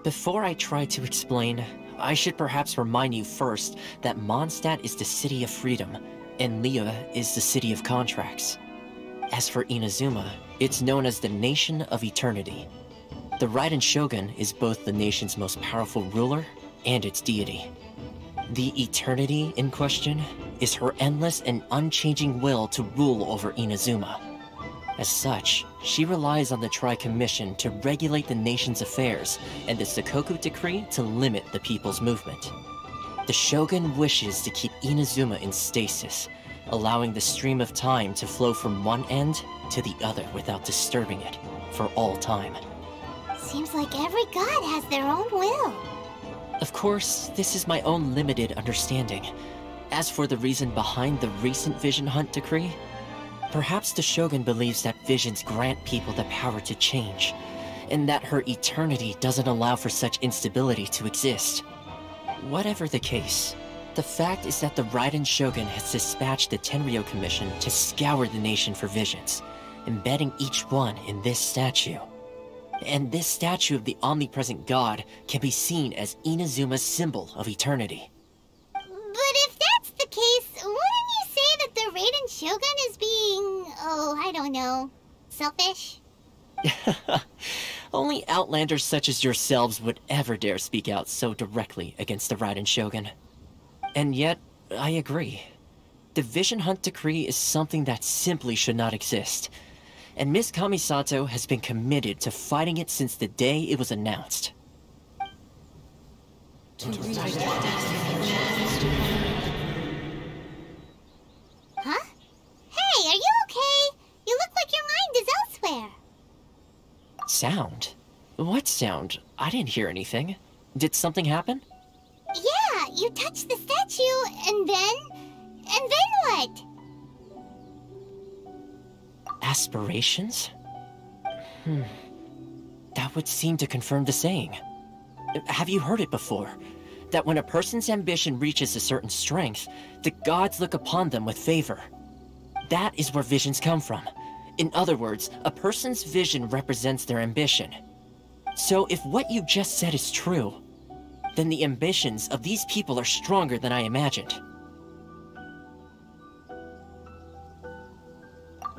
Before I try to explain, I should perhaps remind you first that Mondstadt is the City of Freedom, and Liyue is the City of Contracts. As for Inazuma, it's known as the Nation of Eternity. The Raiden Shogun is both the nation's most powerful ruler and its deity. The Eternity in question is her endless and unchanging will to rule over Inazuma. As such, she relies on the Tri-Commission to regulate the nation's affairs and the Sakoku Decree to limit the people's movement. The Shogun wishes to keep Inazuma in stasis, allowing the stream of time to flow from one end to the other without disturbing it for all time. Seems like every god has their own will. Of course, this is my own limited understanding. As for the reason behind the recent Vision Hunt Decree, perhaps the Shogun believes that visions grant people the power to change, and that her eternity doesn't allow for such instability to exist. Whatever the case, the fact is that the Raiden Shogun has dispatched the Tenryou Commission to scour the nation for visions, embedding each one in this statue. And this statue of the omnipresent god can be seen as Inazuma's symbol of eternity. But if that's the case, wouldn't you say that the Raiden Shogun is being, I don't know, selfish? Only outlanders such as yourselves would ever dare speak out so directly against the Raiden Shogun. And yet, I agree. The Vision Hunt Decree is something that simply should not exist. And Miss Kamisato has been committed to fighting it since the day it was announced. Huh? Hey, are you okay? You look like your mind is elsewhere. Sound? What sound? I didn't hear anything. Did something happen? Yeah, you touched the statue, and then what? Aspirations? That would seem to confirm the saying. Have you heard it before? That when a person's ambition reaches a certain strength, the gods look upon them with favor. That is where visions come from. In other words, a person's vision represents their ambition. So if what you just said is true, then the ambitions of these people are stronger than I imagined.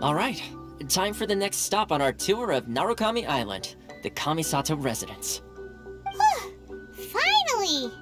Alright, time for the next stop on our tour of Narukami Island, the Kamisato residence. Finally!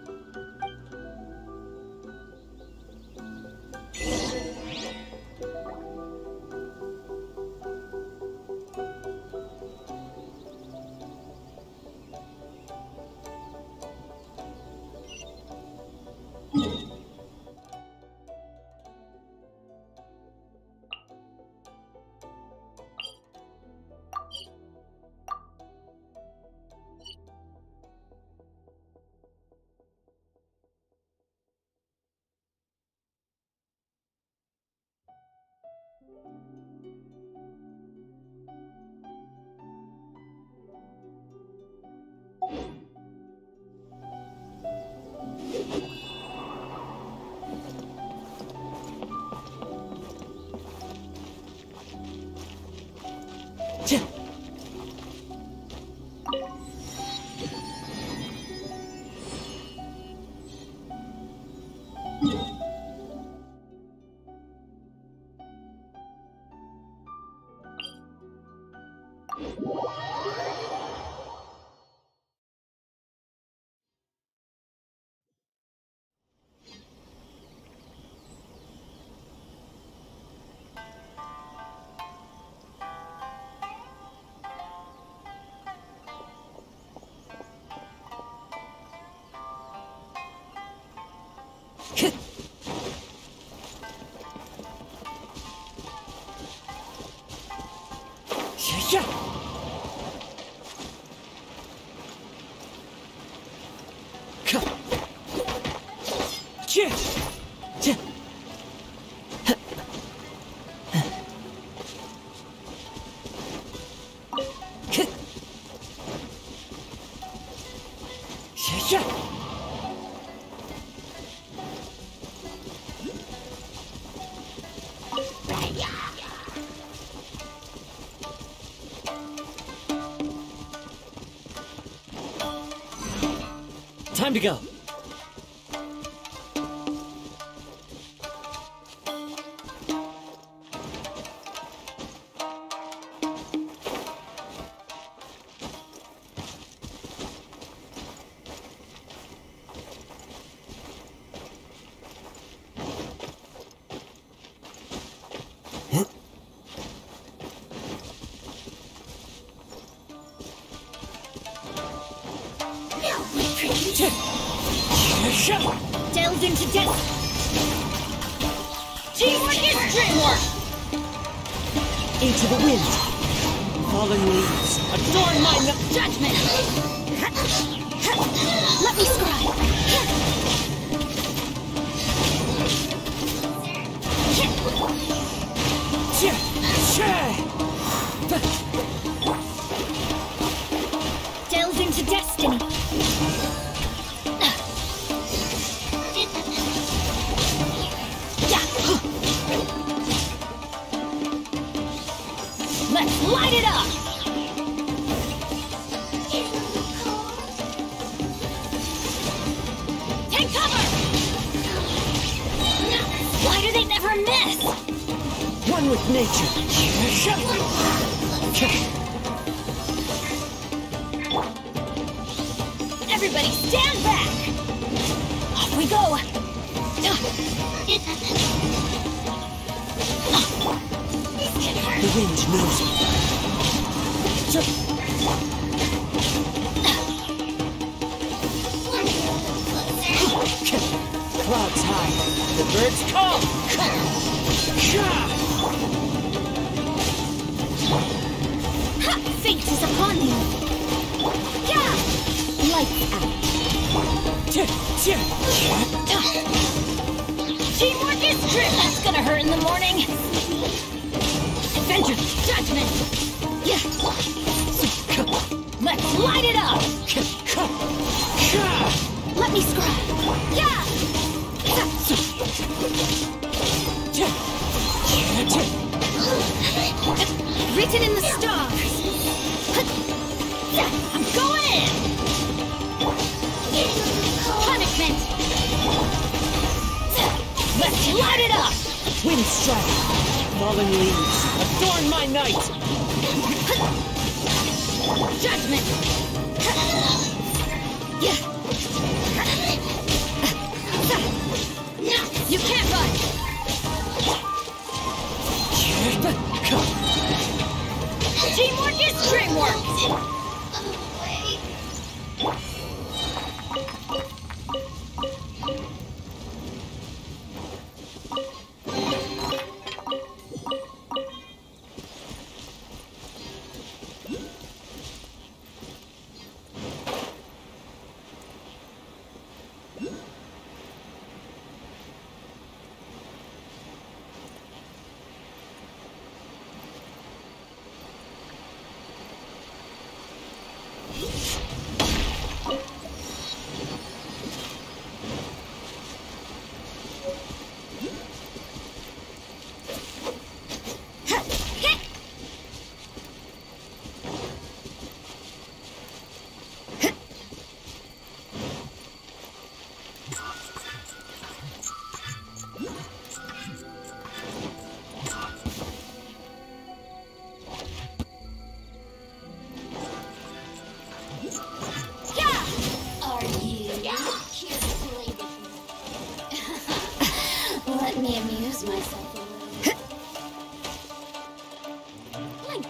Time to go. Delved into depth. Teamwork is dreamwork. Into the wind. Fallen leaves. Adorn my judgment. Let me scribe. Delved into destiny. Let's light it up! Take cover! Why do they never miss? One with nature. Everybody stand back! Off we go! The wind knows it. Clouds high. The birds call. Fate is upon you. Lights out. Teamwork is true. That's gonna hurt in the morning. Adventure, judgment. Let's light it up. Let me scribe. Written in the stars. I'm going in. Punishment. Let's light it up. Wind strike. Fallen leaves. Adorn my night. Judgment. You can't run. Teamwork is dreamwork. Let me amuse myself a little. Blink.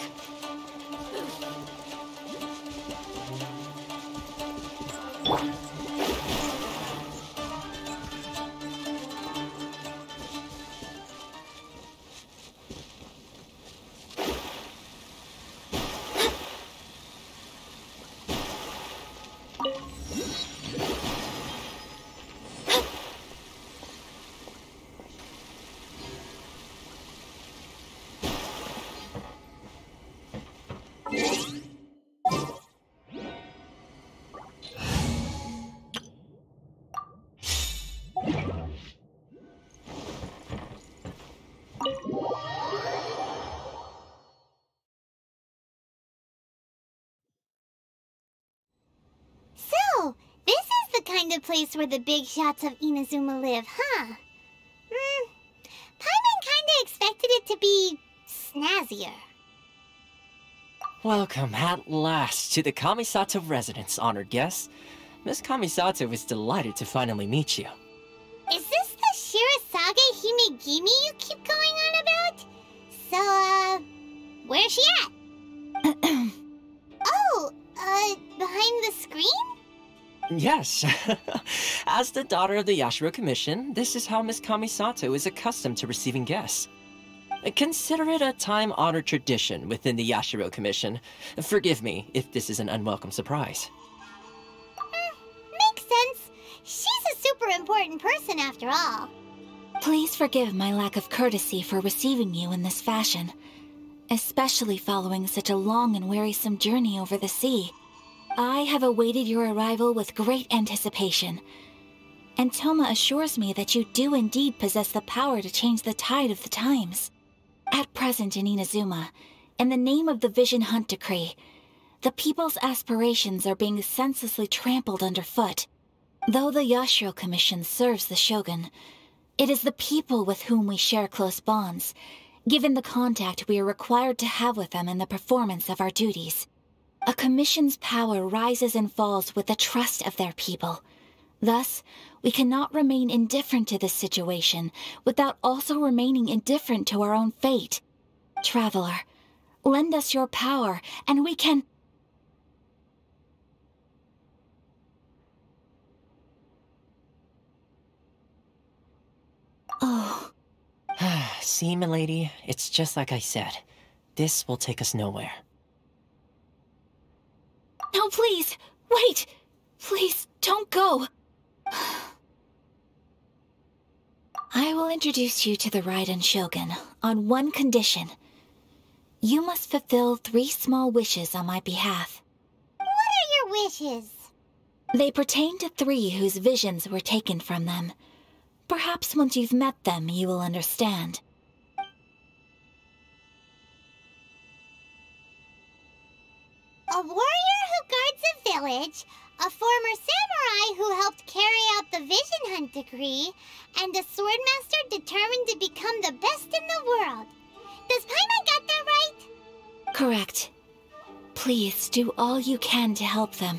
kind of place where the big shots of Inazuma live, huh? Paimon kinda expected it to be snazzier. Welcome at last to the Kamisato residence, honored guests. Miss Kamisato is delighted to finally meet you. Is this the Shirazage Himegimi you keep going on about? So, where's she at? Oh, behind the screen? Yes. As the daughter of the Yashiro Commission, this is how Miss Kamisato is accustomed to receiving guests. Consider it a time-honored tradition within the Yashiro Commission. Forgive me if this is an unwelcome surprise. Makes sense. She's a super important person after all. Please forgive my lack of courtesy for receiving you in this fashion, especially following such a long and wearisome journey over the sea. I have awaited your arrival with great anticipation, and Toma assures me that you do indeed possess the power to change the tide of the times. At present in Inazuma, in the name of the Vision Hunt Decree, the people's aspirations are being senselessly trampled underfoot. Though the Yashiro Commission serves the Shogun, it is the people with whom we share close bonds, given the contact we are required to have with them in the performance of our duties. A commission's power rises and falls with the trust of their people. Thus, we cannot remain indifferent to this situation without also remaining indifferent to our own fate. Traveler, lend us your power, and we can... Oh. See, milady, it's just like I said. This will take us nowhere. No, please! Wait! Please, don't go! I will introduce you to the Raiden Shogun on one condition. You must fulfill 3 small wishes on my behalf. What are your wishes? They pertain to 3 whose visions were taken from them. Perhaps once you've met them, you will understand. A warrior who guards a village, a former samurai who helped carry out the Vision Hunt Decree, and a swordmaster determined to become the best in the world. Does Paimon get that right? Correct. Please do all you can to help them.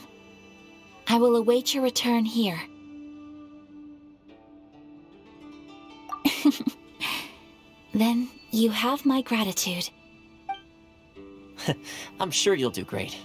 I will await your return here. Then you have my gratitude. I'm sure you'll do great.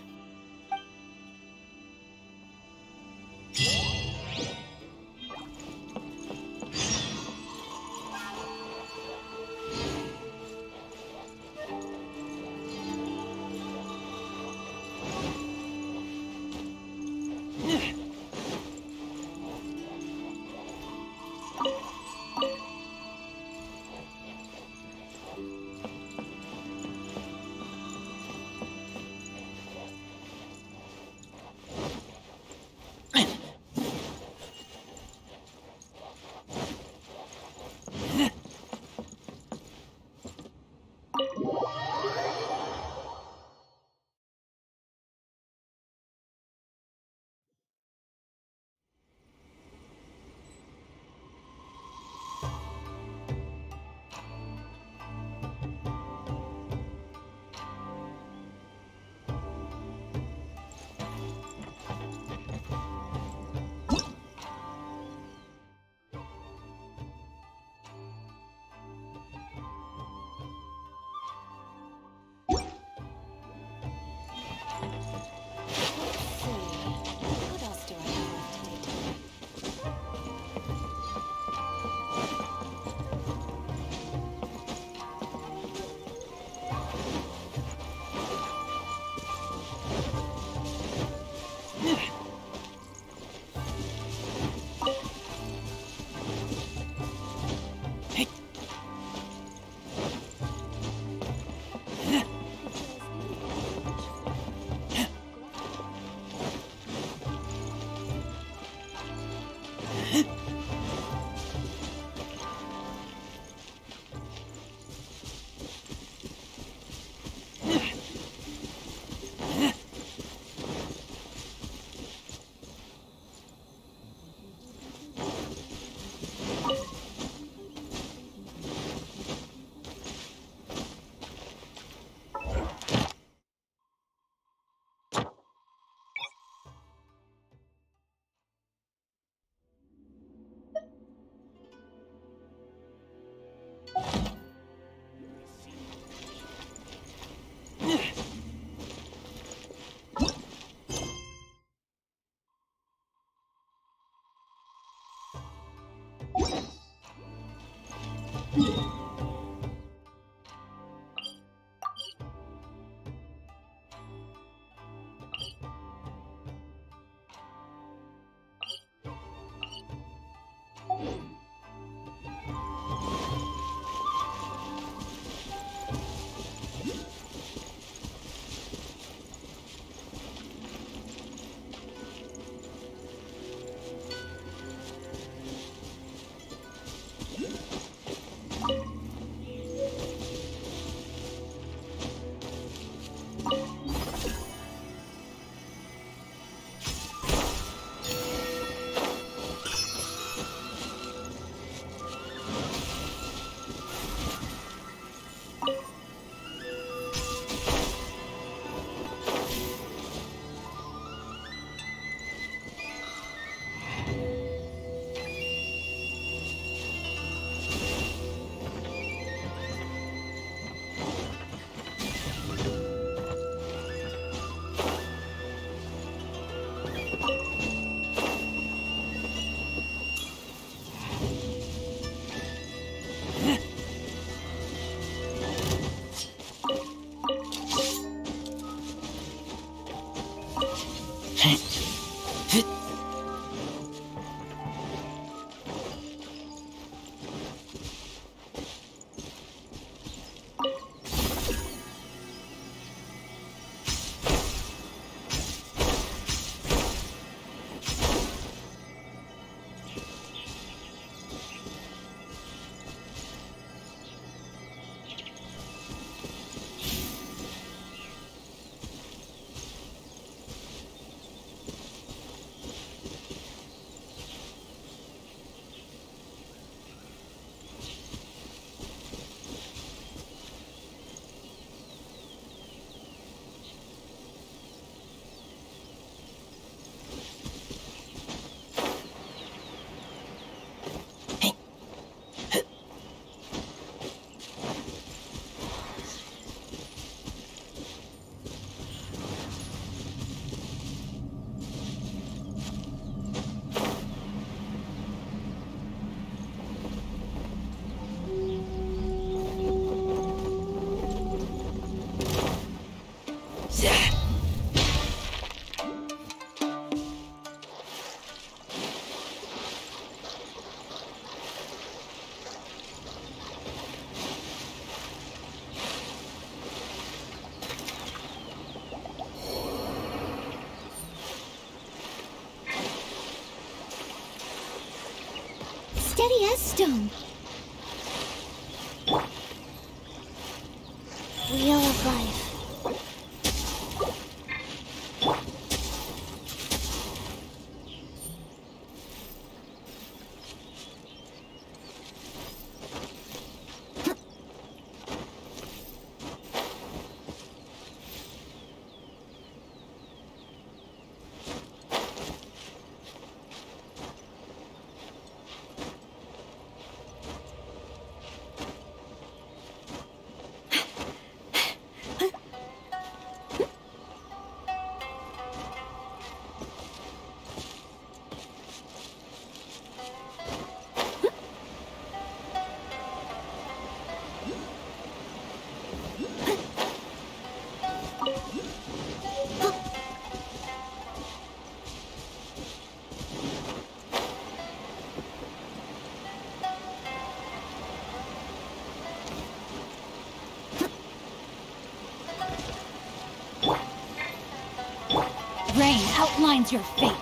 Steady as stone. Wheel of life. Rain outlines your fate.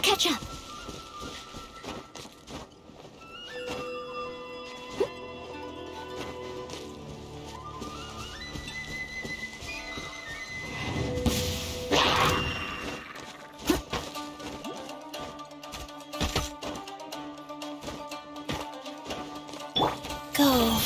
catch up. Go.